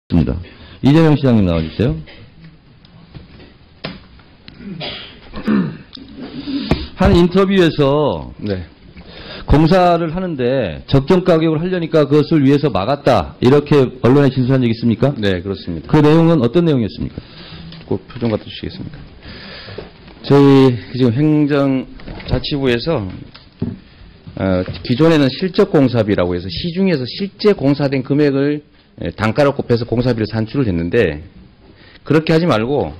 있습니다. 이재명 시장님 나와주세요. 한 인터뷰에서 공사를 하는데 적정 가격을 하려니까 그것을 위해서 막았다 이렇게 언론에 진술한 적이 있습니까? 네, 그렇습니다. 그 내용은 어떤 내용이었습니까? 꼭 표정 갖다 주시겠습니까? 저희 지금 행정자치부에서 기존에는 실적공사비라고 해서 시중에서 실제 공사된 금액을 단가로 곱해서 공사비를 산출을 했는데, 그렇게 하지 말고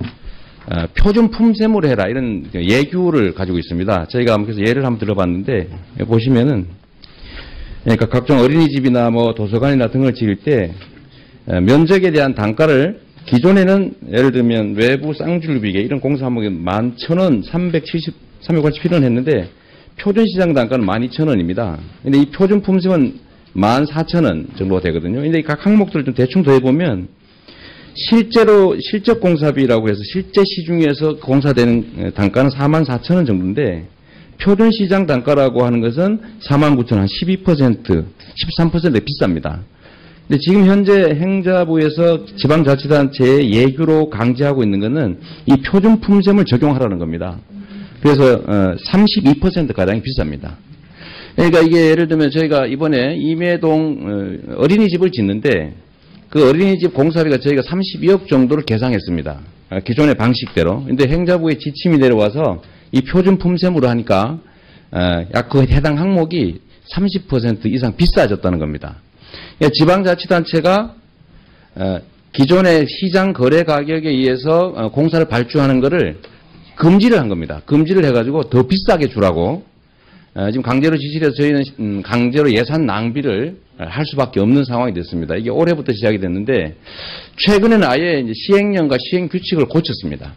표준 품셈으로 해라 이런 예규를 가지고 있습니다. 저희가 그래서 예를 한번 들어봤는데, 보시면은 그러니까 각종 어린이집이나 뭐 도서관이나 등을 지을 때 면적에 대한 단가를 기존에는 예를 들면 외부 쌍줄비계 이런 공사 항목이 11,000원, 387원 했는데 표준 시장 단가는 12,000원입니다. 근데 이 표준 품셈은 14,000원 정도가 되거든요. 근데 각 항목들을 좀 대충 더해보면 실제로 실적 공사비라고 해서 실제 시중에서 공사되는 단가는 44,000원 정도인데 표준 시장 단가라고 하는 것은 49,000원, 한 12%, 13% 비쌉니다. 근데 지금 현재 행자부에서 지방자치단체의 예규로 강제하고 있는 것은 이 표준 품셈을 적용하라는 겁니다. 그래서 32%가량이 비쌉니다. 그러니까 이게 예를 들면 저희가 이번에 임해동 어린이집을 짓는데 그 어린이집 공사비가 저희가 32억 정도를 계상했습니다. 기존의 방식대로. 근데 행자부의 지침이 내려와서 이 표준 품셈으로 하니까 약 그 해당 항목이 30% 이상 비싸졌다는 겁니다. 그러니까 지방자치단체가 기존의 시장 거래 가격에 의해서 공사를 발주하는 것을 금지를 한 겁니다. 금지를 해가지고 더 비싸게 주라고 지금 강제로 지시를 해서 저희는 강제로 예산 낭비를 할 수밖에 없는 상황이 됐습니다. 이게 올해부터 시작이 됐는데 최근에는 아예 이제 시행령과 시행 규칙을 고쳤습니다.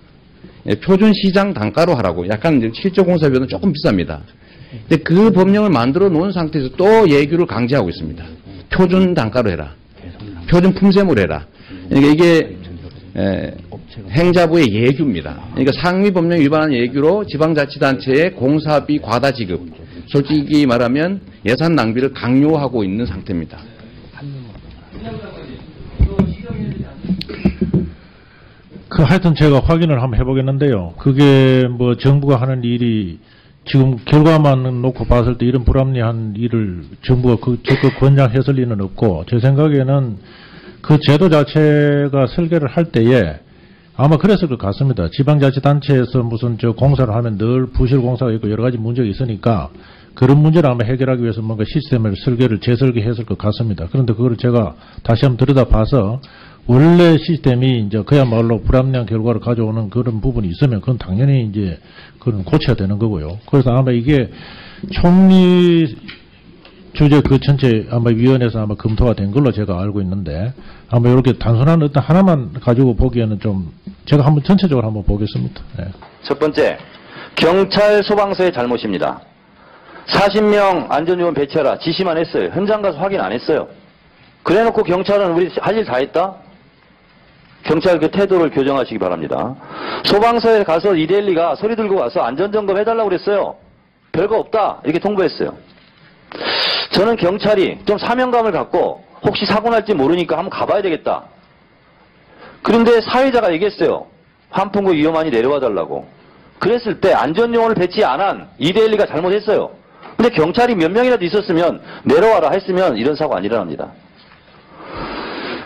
표준 시장 단가로 하라고. 약간 실적 공사비는 조금 비쌉니다. 근데 그 법령을 만들어 놓은 상태에서 또 예규를 강제하고 있습니다. 표준 단가로 해라. 표준 품셈으로 해라. 그러니까 이게 행자부의 예규입니다. 그러니까 상위 법령 위반한 예규로 지방자치단체의 공사비 과다 지급, 솔직히 말하면 예산 낭비를 강요하고 있는 상태입니다. 하여튼 제가 확인을 한번 해보겠는데요. 그게 뭐 정부가 하는 일이 지금 결과만 놓고 봤을 때 이런 불합리한 일을 정부가 적극 권장했을 리는 없고, 제 생각에는 그 제도 자체가 설계를 할 때에 아마 그랬을 것 같습니다. 지방자치단체에서 무슨 공사를 하면 늘 부실 공사가 있고 여러 가지 문제가 있으니까 그런 문제를 아마 해결하기 위해서 뭔가 시스템을 재설계했을 것 같습니다. 그런데 그걸 제가 다시 한번 들여다봐서 원래 시스템이 이제 그야말로 불합리한 결과를 가져오는 그런 부분이 있으면 그건 당연히 이제 그건 고쳐야 되는 거고요. 그래서 아마 이게 총리 주재 그 전체 아마 위원회에서 아마 검토가 된 걸로 제가 알고 있는데, 아마 이렇게 단순한 어떤 하나만 가지고 보기에는 좀 제가 한번 전체적으로 한번 보겠습니다. 네. 첫 번째, 경찰 소방서의 잘못입니다. 40명 안전요원 배치하라 지시만 했어요. 현장 가서 확인 안 했어요. 그래놓고 경찰은 우리 할 일 다 했다? 경찰 그 태도를 교정하시기 바랍니다. 소방서에 가서 이데일리가 소리 들고 와서 안전점검 해달라고 그랬어요. 별거 없다 이렇게 통보했어요. 저는 경찰이 좀 사명감을 갖고 혹시 사고 날지 모르니까 한번 가봐야 되겠다. 그런데 사회자가 얘기했어요. 환풍구 위험하니 내려와 달라고. 그랬을 때 안전요원을 배치 안 한 이데일리가 잘못했어요. 근데 경찰이 몇 명이라도 있었으면 내려와라 했으면 이런 사고 안 일어납니다.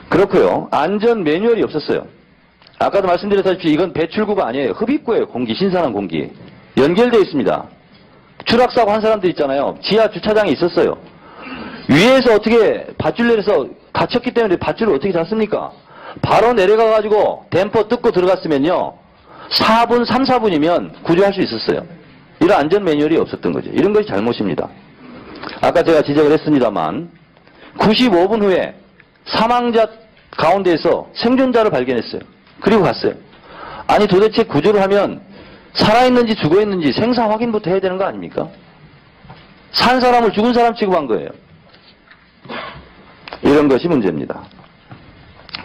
그렇고요. 안전 매뉴얼이 없었어요. 아까도 말씀드렸다시피 이건 배출구가 아니에요. 흡입구예요. 공기, 신선한 공기. 연결되어 있습니다. 추락사고 한 사람들 있잖아요. 지하 주차장에 있었어요. 위에서 어떻게 밧줄 내려서 다쳤기 때문에 밧줄을 어떻게 잡습니까? 바로 내려가가지고 댐퍼 뜯고 들어갔으면요. 3, 4분이면 구조할 수 있었어요. 이런 안전 매뉴얼이 없었던 거죠. 이런 것이 잘못입니다. 아까 제가 지적을 했습니다만 95분 후에 사망자 가운데에서 생존자를 발견했어요. 그리고 갔어요. 아니 도대체 구조를 하면 살아있는지 죽어있는지 생사 확인부터 해야 되는 거 아닙니까? 산 사람을 죽은 사람 취급한 거예요. 이런 것이 문제입니다.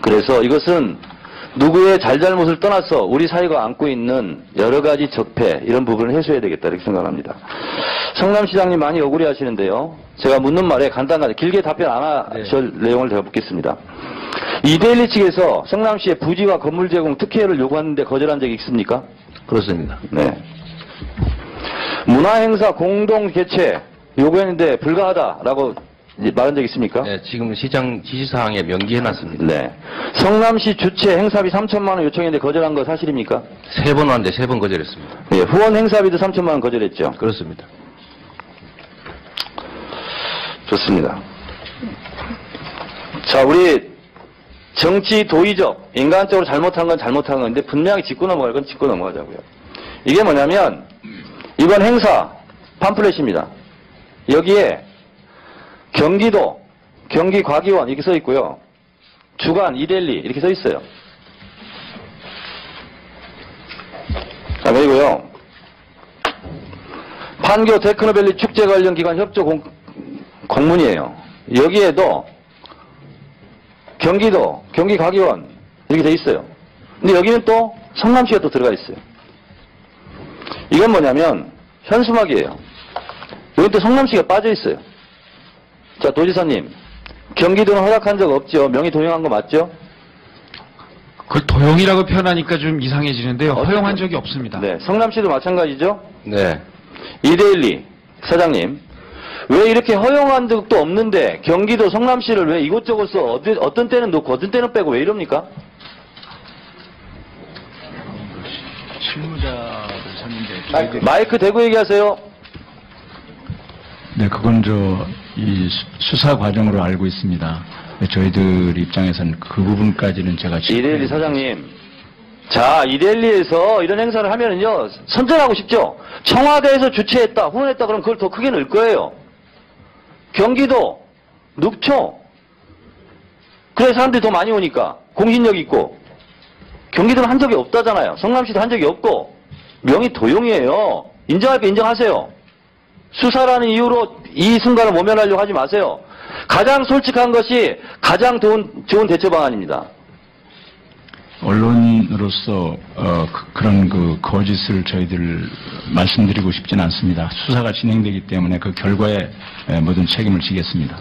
그래서 이것은 누구의 잘잘못을 떠나서 우리 사회가 안고 있는 여러 가지 적폐 이런 부분을 해소해야 되겠다 이렇게 생각합니다. 성남시장님 많이 억울해 하시는데요. 제가 묻는 말에 간단하게 길게 답변 안 하실 내용을 제가 묻겠습니다. 이데일리 측에서 성남시의 부지와 건물 제공 특혜를 요구하는데 거절한 적이 있습니까? 그렇습니다. 네. 문화행사 공동 개최 요구했는데 불가하다라고 말한 적 있습니까? 네, 지금 시장 지시사항에 명기해놨습니다. 네. 성남시 주최 행사비 3천만 원 요청했는데 거절한 거 사실입니까? 3번 왔는데 3번 거절했습니다. 네. 후원 행사비도 3천만 원 거절했죠. 그렇습니다. 좋습니다. 자, 우리 정치 도의적, 인간적으로 잘못한 건 잘못한 건데 분명히 짚고 넘어갈 건 짚고 넘어가자고요. 이게 뭐냐면 이번 행사 팜플렛입니다. 여기에 경기도, 경기과기원 이렇게 써 있고요. 주간, 이데일리 이렇게 써 있어요. 자, 그리고요. 판교 테크노밸리 축제 관련 기관 협조 공문이에요. 여기에도 경기도, 경기과기원 이렇게 돼 있어요. 근데 여기는 또 성남시가 또 들어가 있어요. 이건 뭐냐면 현수막이에요. 여기 또 성남시가 빠져 있어요. 자, 도지사님, 경기도는 허락한 적 없죠? 명의 도용한 거 맞죠? 그걸 도용이라고 표현하니까 좀 이상해지는데요. 허용한 적이 없습니다. 네, 성남시도 마찬가지죠? 네. 이데일리 사장님, 왜 이렇게 허용한 적도 없는데 경기도 성남시를 왜 이곳저곳 써 어떤 때는 놓고 어떤 때는 빼고 왜 이럽니까? 실무자를 샀는데 마이크 대고 얘기하세요. 네, 그건 이 수사 과정으로 알고 있습니다. 저희들 입장에서는 그 부분까지는 제가 이데일리 사장님, 자, 이데일리에서 이런 행사를 하면은요 선전하고 싶죠. 청와대에서 주최했다, 후원했다 그러면 그걸 더 크게 넣을 거예요. 경기도, 눅초. 그래서 사람들이 더 많이 오니까 공신력 있고. 경기도는 한 적이 없다잖아요. 성남시도 한 적이 없고. 명의 도용이에요. 인정할 거 인정하세요. 수사라는 이유로 이 순간을 모면하려고 하지 마세요. 가장 솔직한 것이 가장 좋은 대처 방안입니다. 언론으로서 그런 거짓을 저희들 말씀드리고 싶지는 않습니다. 수사가 진행되기 때문에 그 결과에 모든 책임을 지겠습니다.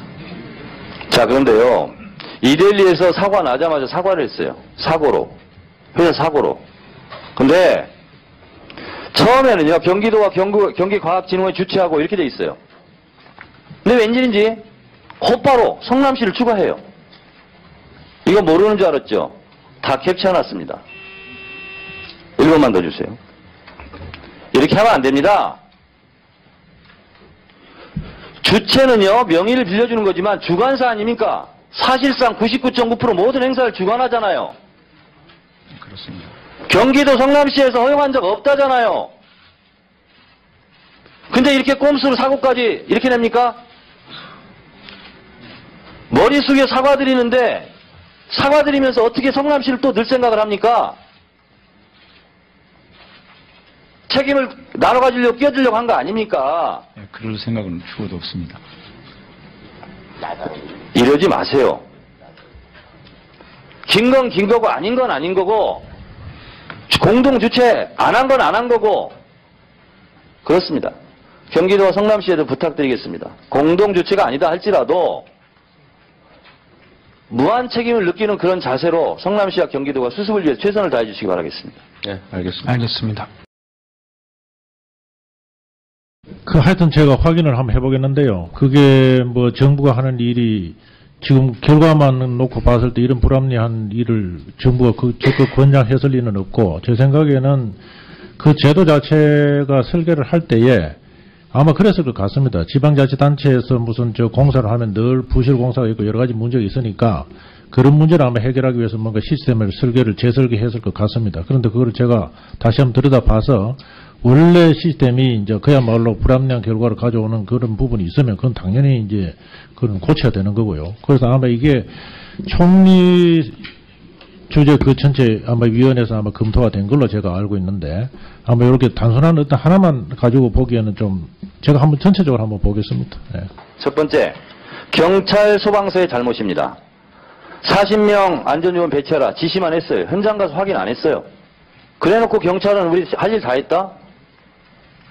자, 그런데요. 이데일리에서 사과 나자마자 사과를 했어요. 사고로. 회사 사고로. 근데 처음에는요. 경기도와 경기과학진흥원이 주최하고 이렇게 돼 있어요. 근데 웬일인지 곧바로 성남시를 추가해요. 이거 모르는 줄 알았죠? 다 캡처해놨습니다. 1번만 더 주세요. 이렇게 하면 안 됩니다. 주체는요, 명의를 빌려주는 거지만 주관사 아닙니까? 사실상 99.9% 모든 행사를 주관하잖아요. 그렇습니다. 경기도 성남시에서 허용한 적 없다잖아요. 근데 이렇게 꼼수로 사고까지 이렇게 냅니까? 머리 숙여 사과드리는데 사과드리면서 어떻게 성남시를 또 늘 생각을 합니까? 책임을 나눠가지려고 끼어들려고 한 거 아닙니까? 네, 그럴 생각은 추호도 없습니다. 이러지 마세요. 긴 건 긴 거고 아닌 건 아닌 거고 공동 주최 안 한 건 안 한 거고 그렇습니다. 경기도와 성남시에도 부탁드리겠습니다. 공동 주최가 아니다 할지라도 무한 책임을 느끼는 그런 자세로 성남시와 경기도가 수습을 위해 최선을 다해 주시기 바라겠습니다. 네, 알겠습니다. 알겠습니다. 하여튼 제가 확인을 한번 해보겠는데요. 그게 뭐 정부가 하는 일이 지금 결과만 놓고 봤을 때 이런 불합리한 일을 정부가 적극 권장했을 리는 없고, 제 생각에는 그 제도 자체가 설계를 할 때에 아마 그랬을 것 같습니다. 지방자치단체에서 무슨 공사를 하면 늘 부실 공사가 있고 여러 가지 문제가 있으니까 그런 문제를 아마 해결하기 위해서 뭔가 시스템을 재설계했을 것 같습니다. 그런데 그걸 제가 다시 한번 들여다봐서 원래 시스템이 이제 그야말로 불합리한 결과를 가져오는 그런 부분이 있으면 그건 당연히 이제 그건 고쳐야 되는 거고요. 그래서 아마 이게 총리 주재 그 전체 아마 위원회에서 아마 검토가 된 걸로 제가 알고 있는데 아마 이렇게 단순한 어떤 하나만 가지고 보기에는 좀 제가 한번 전체적으로 한번 보겠습니다. 네. 첫 번째, 경찰 소방서의 잘못입니다. 40명 안전요원 배치하라 지시만 했어요. 현장 가서 확인 안 했어요. 그래놓고 경찰은 우리 할 일 다 했다?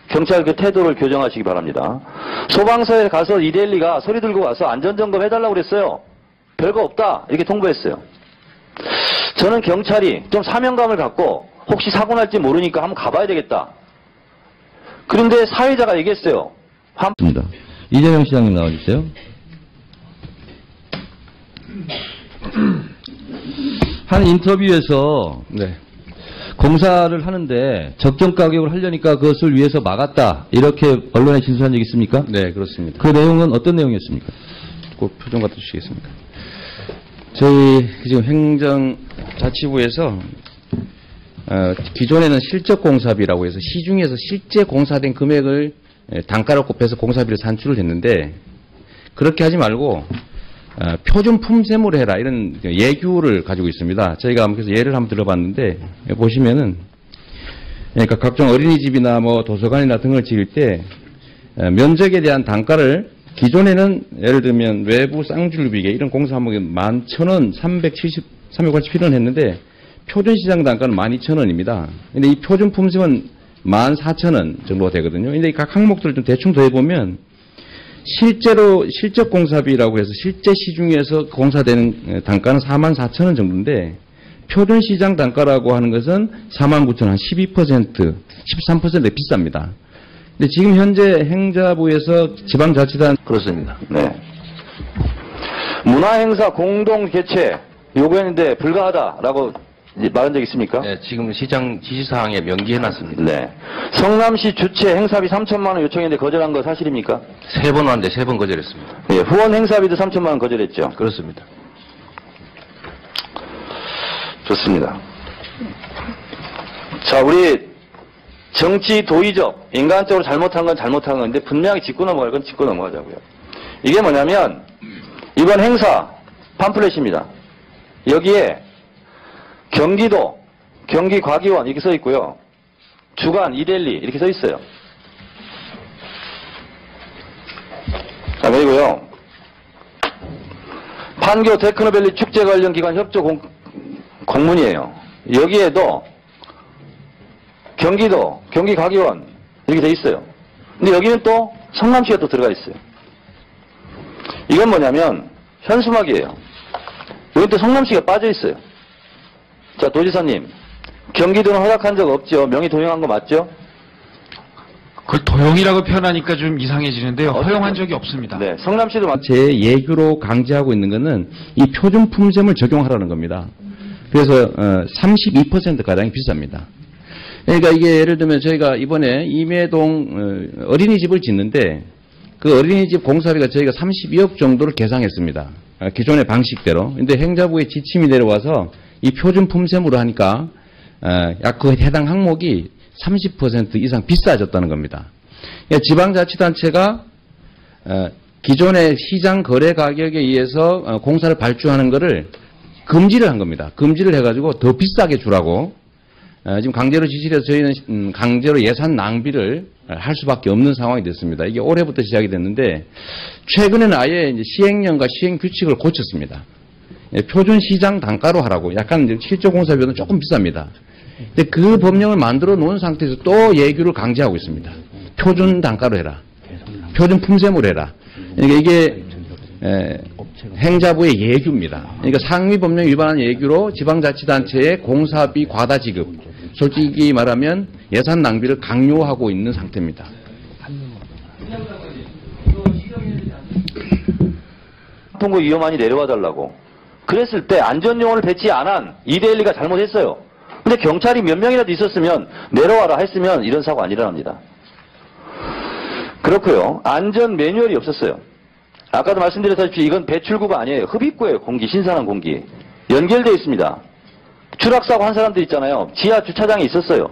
경찰 그 태도를 교정하시기 바랍니다. 소방서에 가서 이데일리가 소리 들고 와서 안전점검 해달라고 그랬어요. 별거 없다 이렇게 통보했어요. 저는 경찰이 좀 사명감을 갖고 혹시 사고 날지 모르니까 한번 가봐야 되겠다. 그런데 사회자가 얘기했어요. 입니다. 이재명 시장님 나와주세요. 한 인터뷰에서 네. 공사를 하는데 적정 가격을 하려니까 그것을 위해서 막았다. 이렇게 언론에 진술한 적 있습니까? 네, 그렇습니다. 그 내용은 어떤 내용이었습니까? 그 표정 갖다 주시겠습니까? 저희 지금 행정자치부에서 기존에는 실적공사비라고 해서 시중에서 실제 공사된 금액을 단가로 곱해서 공사비를 산출을 했는데 그렇게 하지 말고 표준 품셈으로 해라 이런 예규를 가지고 있습니다. 저희가 그래서 예를 한번 들어봤는데 보시면은 그러니까 각종 어린이집이나 뭐 도서관이나 등을 지을 때 면적에 대한 단가를 기존에는 예를 들면 외부 쌍줄비계 이런 공사 항목이 11,000원, 387원 했는데 표준 시장 단가는 12,000원입니다. 근데 이 표준 품셈은 14,000원 정도가 되거든요. 근데 각 항목들을 좀 대충 더해보면 실제로 실적 공사비라고 해서 실제 시중에서 공사되는 단가는 44,000원 정도인데 표준 시장 단가라고 하는 것은 49,000원, 한 12%, 13% 비쌉니다. 근데 지금 현재 행자부에서 지방자치단 그렇습니다. 네. 문화행사 공동 개최 요구했는데 불가하다라고 말한 적 있습니까? 네, 지금 시장 지시사항에 명기해놨습니다. 네. 성남시 주최 행사비 3천만 원 요청했는데 거절한 거 사실입니까? 3번 왔는데 3번 거절했습니다. 네. 후원 행사비도 3천만 원 거절했죠. 그렇습니다. 좋습니다. 자, 우리 정치 도의적, 인간적으로 잘못한 건 잘못한 건데 분명히 짚고 넘어갈 건 짚고 넘어가자고요. 이게 뭐냐면 이번 행사 팜플렛입니다. 여기에 경기도, 경기과기원 이렇게 써 있고요. 주간, 이델리 이렇게 써 있어요. 자, 그리고요. 판교 테크노밸리 축제 관련 기관 협조 공문이에요. 여기에도 경기도, 경기과기원 이렇게 돼 있어요. 근데 여기는 또 성남시가 또 들어가 있어요. 이건 뭐냐면 현수막이에요. 여기 또 성남시가 빠져 있어요. 자, 도지사님, 경기도는 허락한 적 없죠? 명의 도용한 거 맞죠? 그걸 도용이라고 표현하니까 좀 이상해지는데요. 허용한 적이 없습니다. 네, 성남시도 제 예규로 강제하고 있는 것은 이 표준 품셈을 적용하라는 겁니다. 그래서 32%가량이 비쌉니다. 그러니까 이게 예를 들면 저희가 이번에 임해동 어린이집을 짓는데 그 어린이집 공사비가 저희가 32억 정도를 계상했습니다. 기존의 방식대로. 근데 행자부의 지침이 내려와서 이 표준 품셈으로 하니까 약 그 해당 항목이 30% 이상 비싸졌다는 겁니다. 그러니까 지방자치단체가 기존의 시장 거래 가격에 의해서 공사를 발주하는 것을 금지를 한 겁니다. 금지를 해가지고 더 비싸게 주라고 지금 강제로 지시를 해서 저희는 강제로 예산 낭비를 할 수밖에 없는 상황이 됐습니다. 이게 올해부터 시작이 됐는데 최근에는 아예 이제 시행령과 시행 규칙을 고쳤습니다. 표준 시장 단가로 하라고. 약간 실적 공사비는 조금 비쌉니다. 근데 그 법령을 만들어 놓은 상태에서 또 예규를 강제하고 있습니다. 표준 단가로 해라. 표준 품셈으로 해라. 그러니까 이게 행자부의 예규입니다. 그러니까 상위 법령 위반한 예규로 지방자치단체의 공사비 과다 지급, 솔직히 말하면 예산 낭비를 강요하고 있는 상태입니다. 통고 위험하니 내려와 달라고. 그랬을 때 안전요원을 배치 안 한 이데일리가 잘못했어요. 근데 경찰이 몇 명이라도 있었으면 내려와라 했으면 이런 사고 안 일어납니다. 그렇고요. 안전 매뉴얼이 없었어요. 아까도 말씀드렸다시피 이건 배출구가 아니에요. 흡입구예요. 공기, 신선한 공기. 연결되어 있습니다. 추락사고 한 사람들 있잖아요. 지하 주차장에 있었어요.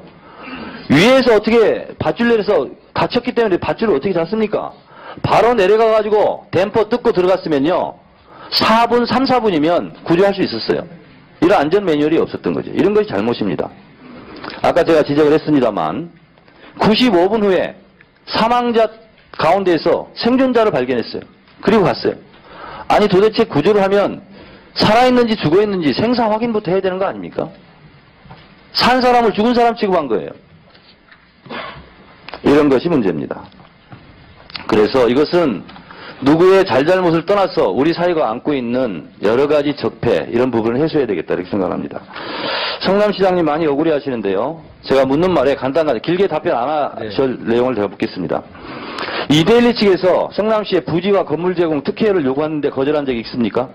위에서 어떻게 밧줄 내려서 다쳤기 때문에 밧줄을 어떻게 잡습니까? 바로 내려가가지고 댐퍼 뜯고 들어갔으면요. 4분, 3, 4분이면 구조할 수 있었어요. 이런 안전 매뉴얼이 없었던 거죠. 이런 것이 잘못입니다. 아까 제가 지적을 했습니다만 95분 후에 사망자 가운데에서 생존자를 발견했어요. 그리고 갔어요. 아니 도대체 구조를 하면 살아있는지 죽어있는지 생사 확인부터 해야 되는 거 아닙니까? 산 사람을 죽은 사람 취급한 거예요. 이런 것이 문제입니다. 그래서 이것은 누구의 잘잘못을 떠나서 우리 사회가 안고 있는 여러 가지 적폐 이런 부분을 해소해야 되겠다 이렇게 생각합니다. 성남시장님 많이 억울해 하시는데요. 제가 묻는 말에 간단하게 길게 답변 안 하실 내용을 제가 묻겠습니다. 이데일리 측에서 성남시의 부지와 건물 제공 특혜를 요구하는데 거절한 적이 있습니까?